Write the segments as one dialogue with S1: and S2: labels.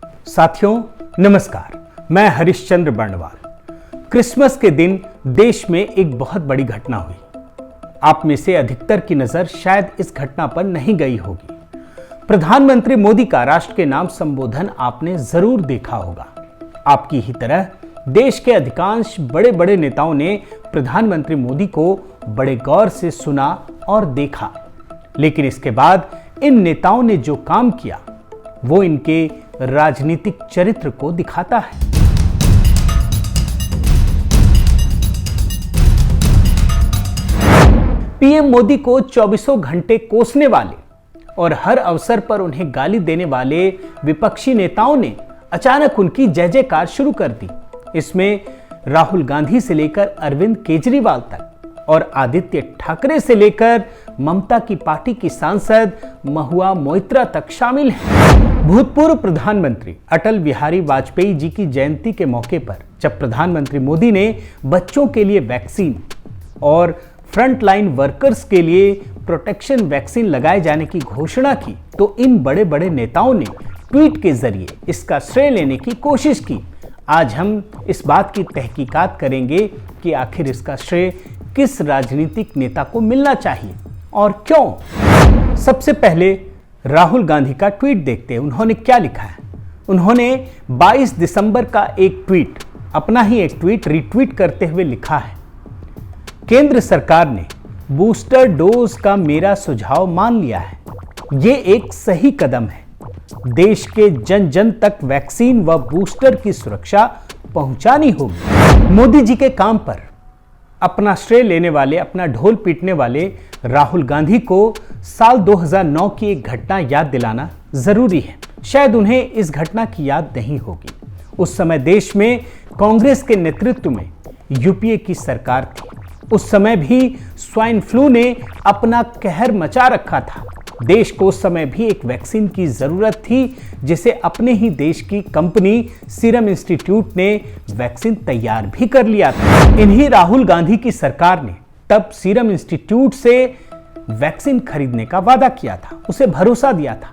S1: साथियों नमस्कार, मैं हरिश्चंद्र बर्णवाल। क्रिसमस के दिन देश में एक बहुत बड़ी घटना हुई। आप में से अधिकतर की नजर शायद इस घटना पर नहीं गई होगी। प्रधानमंत्री मोदी का राष्ट्र के नाम संबोधन आपने जरूर देखा होगा। आपकी ही तरह देश के अधिकांश बड़े बड़े नेताओं ने प्रधानमंत्री मोदी को बड़े गौर से सुना और देखा। लेकिन इसके बाद इन नेताओं ने जो काम किया वो इनके राजनीतिक चरित्र को दिखाता है। पीएम मोदी को 24 घंटे कोसने वाले और हर अवसर पर उन्हें गाली देने वाले विपक्षी नेताओं ने अचानक उनकी जय जयकार शुरू कर दी। इसमें राहुल गांधी से लेकर अरविंद केजरीवाल तक और आदित्य ठाकरे से लेकर ममता की पार्टी की सांसद महुआ मोइत्रा तक शामिल हैं। भूतपूर्व प्रधानमंत्री अटल बिहारी वाजपेयी जी की जयंती के मौके पर जब प्रधानमंत्री मोदी ने बच्चों के लिए वैक्सीन और फ्रंटलाइन वर्कर्स के लिए प्रोटेक्शन वैक्सीन लगाए जाने की घोषणा की तो इन बड़े बड़े नेताओं ने ट्वीट के जरिए इसका श्रेय लेने की कोशिश की। आज हम इस बात की तहकीकात करेंगे कि आखिर इसका श्रेय किस राजनीतिक नेता को मिलना चाहिए और क्यों। सबसे पहले राहुल गांधी का ट्वीट देखते हैं। उन्होंने क्या लिखा है। उन्होंने 22 दिसंबर का एक ट्वीट, अपना ही एक ट्वीट रिट्वीट करते हुए लिखा है, केंद्र सरकार ने बूस्टर डोज का मेरा सुझाव मान लिया है। ये एक सही कदम है। देश के जन जन तक वैक्सीन व बूस्टर की सुरक्षा पहुंचानी होगी। मोदी जी के काम पर अपना श्रेय लेने वाले, अपना ढोल पीटने वाले राहुल गांधी को साल 2009 की एक घटना याद दिलाना जरूरी है। शायद उन्हें इस घटना की याद नहीं होगी। उस समय देश में कांग्रेस के नेतृत्व में यूपीए की सरकार थी। उस समय भी स्वाइन फ्लू ने अपना कहर मचा रखा था। देश को उस समय भी एक वैक्सीन की जरूरत थी, जिसे अपने ही देश की कंपनी सीरम इंस्टीट्यूट ने वैक्सीन तैयार भी कर लिया था। इन्हीं राहुल गांधी की सरकार ने तब सीरम इंस्टीट्यूट से वैक्सीन खरीदने का वादा किया था, उसे भरोसा दिया था।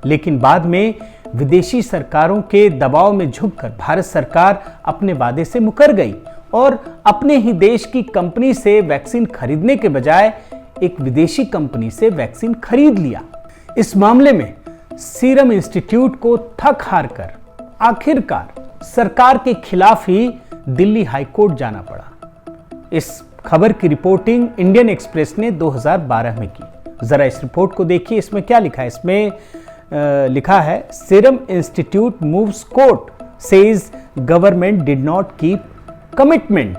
S1: लेकिन बाद में विदेशी सरकारों के दबाव में झुककर भारत सरकार अपने वादे से मुकर गई और अपने ही देश की कंपनी से वैक्सीन खरीदने के बजाय एक विदेशी कंपनी से वैक्सीन खरीद लिया। इस मामले में सीरम इंस्टीट्यूट को थक हार कर आखिरकार सरकार के खिलाफ ही दिल्ली हाईकोर्ट जाना पड़ा। इस खबर की रिपोर्टिंग इंडियन एक्सप्रेस ने 2012 में की। जरा इस रिपोर्ट को देखिए, इसमें क्या लिखा है। इसमें लिखा है, Serum Institute moves court says government did not keep commitment.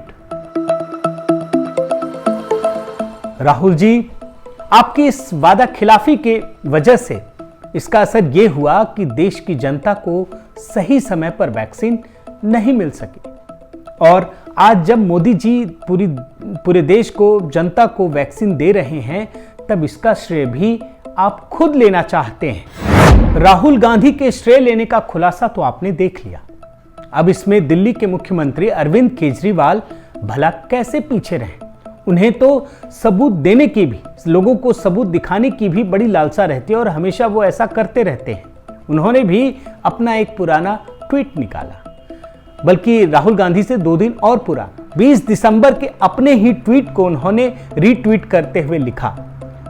S1: Rahul ji, आपकी इस वादा खिलाफी के वजह से इसका असर यह हुआ कि देश की जनता को सही समय पर वैक्सीन नहीं मिल सकी। और आज जब मोदी जी पूरे देश को, जनता को वैक्सीन दे रहे हैं, तब इसका श्रेय भी आप खुद लेना चाहते हैं। राहुल गांधी के श्रेय लेने का खुलासा तो आपने देख लिया। अब इसमें दिल्ली के मुख्यमंत्री अरविंद केजरीवाल भला कैसे पीछे रहे। उन्हें तो सबूत देने की भी, लोगों को सबूत दिखाने की भी बड़ी लालसा रहती है और हमेशा वो ऐसा करते रहते हैं। उन्होंने भी अपना एक पुराना ट्वीट निकाला, बल्कि राहुल गांधी से 2 दिन और पुराना 20 दिसंबर के अपने ही ट्वीट को उन्होंने रीट्वीट करते हुए लिखा,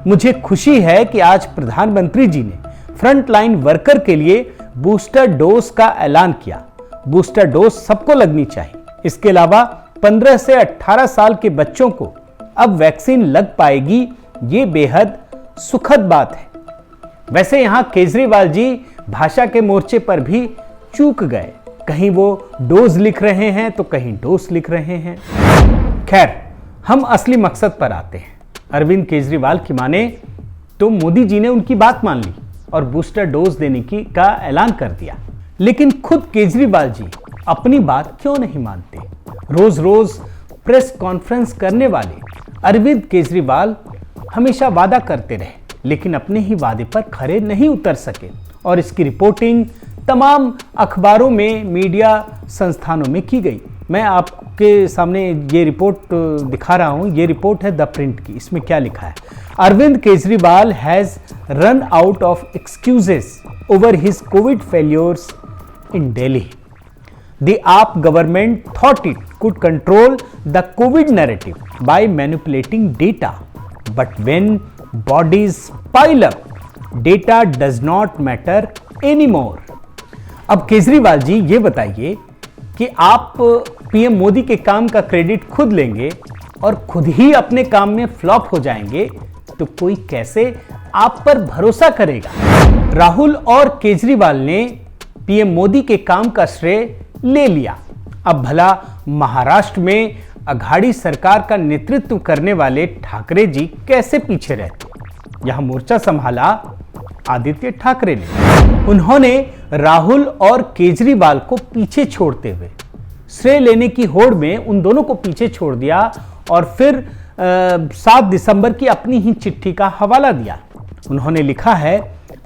S1: मुझे खुशी है कि आज प्रधानमंत्री जी ने फ्रंटलाइन वर्कर के लिए बूस्टर डोज का ऐलान किया। बूस्टर डोज सबको लगनी चाहिए। इसके अलावा 15 से 18 साल के बच्चों को अब वैक्सीन लग पाएगी। ये बेहद सुखद बात है। वैसे यहां केजरीवाल जी भाषा के मोर्चे पर भी चूक गए। कहीं वो डोज लिख रहे हैं तो कहीं डोज लिख रहे हैं। खैर, हम असली मकसद पर आते हैं। अरविंद केजरीवाल की माने तो मोदी जी ने उनकी बात मान ली और बूस्टर डोज देने का ऐलान कर दिया। लेकिन खुद केजरीवाल जी अपनी बात क्यों नहीं मानते। रोज रोज प्रेस कॉन्फ्रेंस करने वाले अरविंद केजरीवाल हमेशा वादा करते रहे, लेकिन अपने ही वादे पर खरे नहीं उतर सके और इसकी रिपोर्टिंग तमाम अखबारों में, मीडिया संस्थानों में की गई। मैं आपके सामने ये रिपोर्ट दिखा रहा हूँ। ये रिपोर्ट है द प्रिंट की। इसमें क्या लिखा है, Arvind Kejriwal has run out of excuses over his covid failures in Delhi. The AAP government thought it could control the COVID narrative by manipulating data. But when bodies pile up, data does not matter anymore. अब केजरीवाल जी ये बताइए कि आप PM Modi के काम का credit खुद लेंगे और खुद ही अपने काम में फ्लॉप हो जाएंगे तो कोई कैसे आप पर भरोसा करेगा। राहुल और केजरीवाल ने पीएम मोदी के काम का श्रेय ले लिया। अब भला महाराष्ट्र में अघाड़ी सरकार का नेतृत्व करने वाले ठाकरे जी कैसे पीछे रहते। यहां मोर्चा संभाला आदित्य ठाकरे ने। उन्होंने राहुल और केजरीवाल को पीछे छोड़ते हुए श्रेय लेने की होड़ में उन दोनों को पीछे छोड़ दिया और फिर 7 दिसंबर की अपनी ही चिट्ठी का हवाला दिया। उन्होंने लिखा है,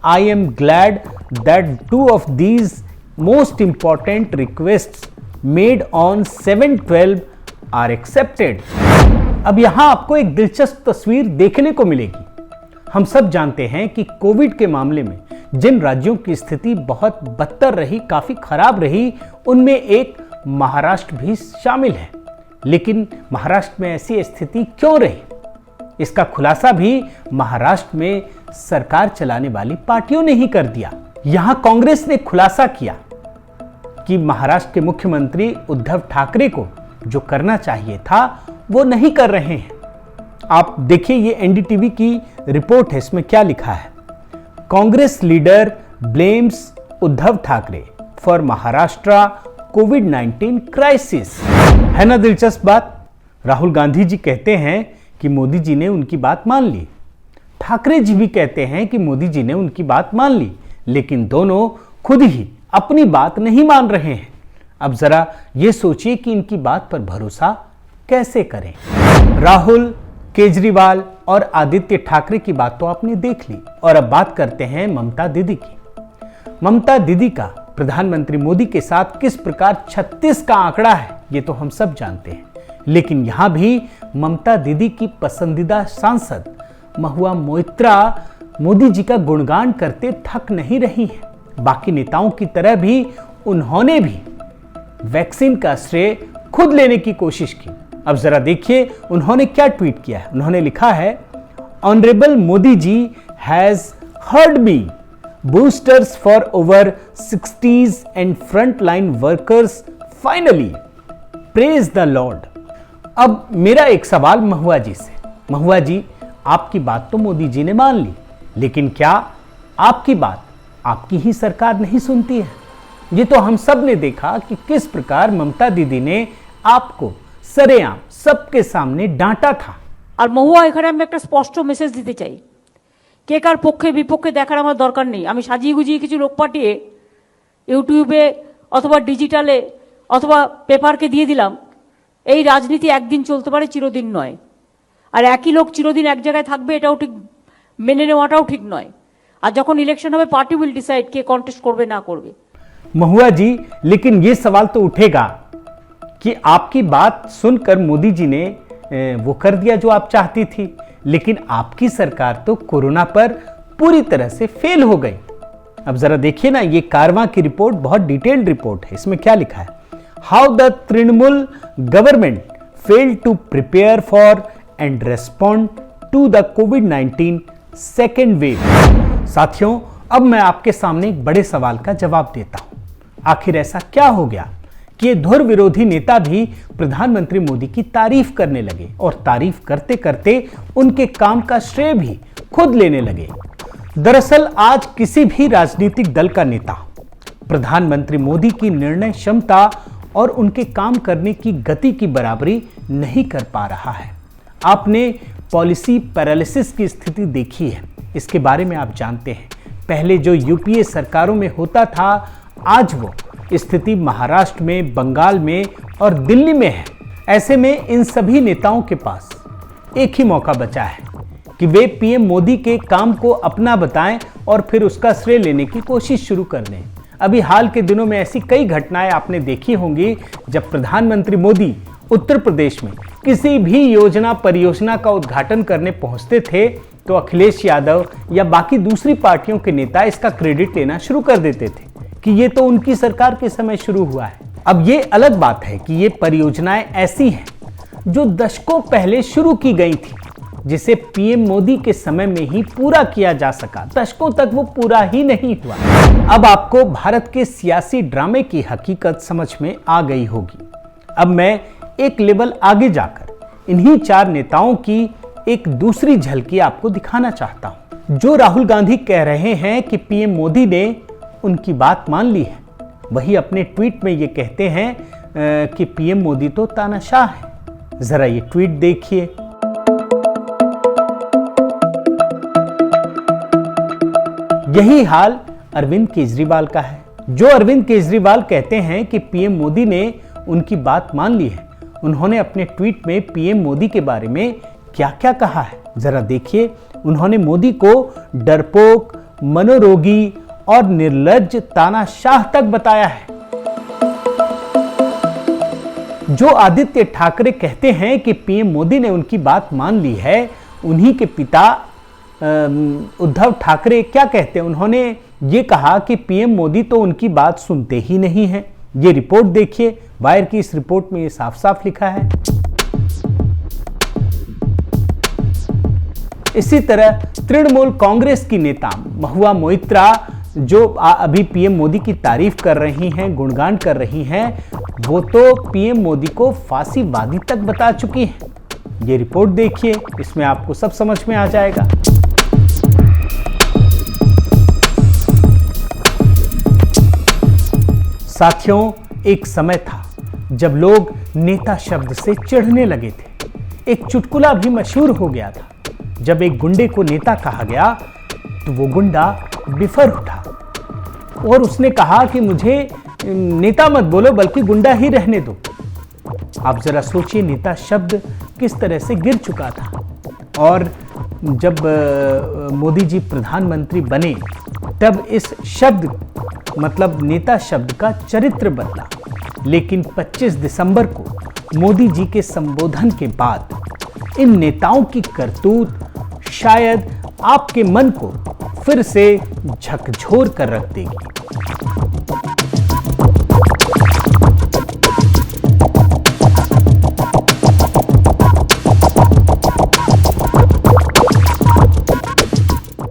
S1: I am glad that 2 of these most important requests made on 7/12 are accepted। अब यहां आपको एक दिलचस्प तस्वीर देखने को मिलेगी। हम सब जानते हैं कि कोविड के मामले में जिन राज्यों की स्थिति बहुत बदतर रही, काफी खराब रही, उनमें एक महाराष्ट्र भी शामिल है। लेकिन महाराष्ट्र में ऐसी स्थिति क्यों रही, इसका खुलासा भी महाराष्ट्र में सरकार चलाने वाली पार्टियों ने ही कर दिया। यहां कांग्रेस ने खुलासा किया कि महाराष्ट्र के मुख्यमंत्री उद्धव ठाकरे को जो करना चाहिए था वो नहीं कर रहे हैं। आप देखिए, ये एनडीटीवी की रिपोर्ट है, इसमें क्या लिखा है। Congress leader blames Uddhav Thackeray for Maharashtra covid crisis. है ना दिलचस्प बात। राहुल गांधी जी कहते हैं कि मोदी जी ने उनकी बात मान ली, ठाकरे जी भी कहते हैं कि मोदी जी ने उनकी बात मान ली, लेकिन दोनों खुद ही अपनी बात नहीं मान रहे हैं। अब जरा ये सोचिए कि इनकी बात पर भरोसा कैसे करें। राहुल, केजरीवाल और आदित्य ठाकरे की बात तो आपने देख ली, और अब बात करते हैं ममता दीदी की। ममता दीदी का प्रधानमंत्री मोदी के साथ किस प्रकार 36 का आंकड़ा है ये तो हम सब जानते हैं, लेकिन यहां भी ममता दीदी की पसंदीदा सांसद महुआ मोइत्रा मोदी जी का गुणगान करते थक नहीं रही हैं। बाकी नेताओं की तरह भी उन्होंने भी वैक्सीन का श्रेय खुद लेने की कोशिश की। अब जरा देखिए उन्होंने क्या ट्वीट किया है। उन्होंने लिखा है, honourable Modi ji has heard me, boosters for over 60s and front line workers finally, praise the Lord. अब मेरा एक सवाल महुआ जी से। महुआ जी, आपकी बात तो मोदी जी ने मान ली, लेकिन क्या आपकी बात आपकी ही सरकार नहीं सुनती है? ये तो हम सब ने देखा कि किस प्रकार ममता दीदी ने आपको सरेआम सबके सामने डांटा था।
S2: আর মহুয়া এখানে আমি একটা স্পষ্ট মেসেজ দিতে চাই, কে কার পক্ষে বিপক্ষে দেখার আমার দরকার নেই। আমি সাজিয়ে গুজিয়ে কিছু লোক পাঠিয়ে ইউটিউবে অথবা ডিজিটালে অথবা পেপারকে দিয়ে দিলাম, এই রাজনীতি একদিন চলতে পারে, চিরদিন নয়। আর একই লোক চিরদিন এক জায়গায় থাকবে এটাও ঠিক মেনে নেওয়াটাও ঠিক নয়। আর যখন ইলেকশন হবে party will decide K contest করবে না করবে।
S1: महुआ जी, लेकिन ये सवाल तो उठेगा कि आपकी बात सुनकर मोदी जी ने वो कर दिया जो आप चाहती थी, लेकिन आपकी सरकार तो कोरोना पर पूरी तरह से फेल हो गई। अब जरा देखिए ना, ये कारवां की रिपोर्ट बहुत डिटेल्ड रिपोर्ट है। इसमें क्या लिखा है, how the Trinamool government failed to prepare for and respond to the कोविड-19 सेकेंड वेव। साथियों, अब मैं आपके सामने एक बड़े सवाल का जवाब देता हूं। आखिर ऐसा क्या हो गया कि ये धुर विरोधी नेता भी प्रधानमंत्री मोदी की तारीफ करने लगे और तारीफ करते करते उनके काम का श्रेय भी खुद लेने लगे। दरअसल आज किसी भी राजनीतिक दल का नेता प्रधानमंत्री मोदी की निर्णय क्षमता और उनके काम करने की गति की बराबरी नहीं कर पा रहा है। आपने पॉलिसी पैरालिसिस की स्थिति देखी है, इसके बारे में आप जानते हैं। पहले जो यूपीए सरकारों में होता था, आज वो स्थिति महाराष्ट्र में, बंगाल में और दिल्ली में है। ऐसे में इन सभी नेताओं के पास एक ही मौका बचा है कि वे पीएम मोदी के काम को अपना बताएं और फिर उसका श्रेय लेने की कोशिश शुरू कर दें। अभी हाल के दिनों में ऐसी कई घटनाएं आपने देखी होंगी जब प्रधानमंत्री मोदी उत्तर प्रदेश में किसी भी योजना परियोजना का उद्घाटन करने पहुंचते थे तो अखिलेश यादव या बाकी दूसरी पार्टियों के नेता इसका क्रेडिट लेना शुरू कर देते थे कि ये तो उनकी सरकार के समय शुरू हुआ है। अब ये अलग बात है कि ये परियोजनाएं ऐसी हैं जो दशकों पहले शुरू की गई थी, जिसे पीएम मोदी के समय में ही पूरा किया जा सका। दशकों तक वो पूरा ही नहीं हुआ। अब आपको भारत के सियासी ड्रामे की हकीकत समझ में आ गई होगी। अब मैं एक लेवल आगे जाकर इन्हीं 4 नेताओं की एक दूसरी झलकी आपको दिखाना चाहता हूं। जो राहुल गांधी कह रहे हैं कि पीएम मोदी ने उनकी बात मान ली है, वही अपने ट्वीट में ये कहते हैं कि पीएम मोदी तो तानाशाह है। जरा ये ट्वीट देखिए। यही हाल अरविंद केजरीवाल का है। जो अरविंद केजरीवाल कहते हैं कि पीएम मोदी ने उनकी बात मान ली है, उन्होंने अपने ट्वीट में पीएम मोदी के बारे में क्या क्या कहा है, जरा देखिए। उन्होंने मोदी को डरपोक, मनोरोगी और निर्लज्ज तानाशाह तक बताया है। जो आदित्य ठाकरे कहते हैं कि पीएम मोदी ने उनकी बात मान ली है, उन्हीं के पिता उद्धव ठाकरे क्या कहते हैं? उन्होंने ये कहा कि पीएम मोदी तो उनकी बात सुनते ही नहीं है। ये रिपोर्ट देखिए, वायर की इस रिपोर्ट में ये साफ साफ लिखा है। इसी तरह तृणमूल कांग्रेस की नेता महुआ मोइत्रा, जो अभी पीएम मोदी की तारीफ कर रही हैं, गुणगान कर रही हैं, वो तो पीएम मोदी को फांसीवादी तक बता चुकी हैं। ये रिपोर्ट देखिए, इसमें आपको सब समझ में आ जाएगा। साथियों, एक समय था जब लोग नेता शब्द से चिढ़ने लगे थे। एक चुटकुला भी मशहूर हो गया था। जब एक गुंडे को नेता कहा गया तो वो गुंडा बिफर उठा और उसने कहा कि मुझे नेता मत बोलो, बल्कि गुंडा ही रहने दो। आप जरा सोचिए, नेता शब्द किस तरह से गिर चुका था। और जब मोदी जी प्रधानमंत्री बने, तब इस शब्द मतलब नेता शब्द का चरित्र बदला। लेकिन 25 दिसंबर को मोदी जी के संबोधन के बाद इन नेताओं की करतूत शायद आपके मन को फिर से झकझोर कर रख देगी।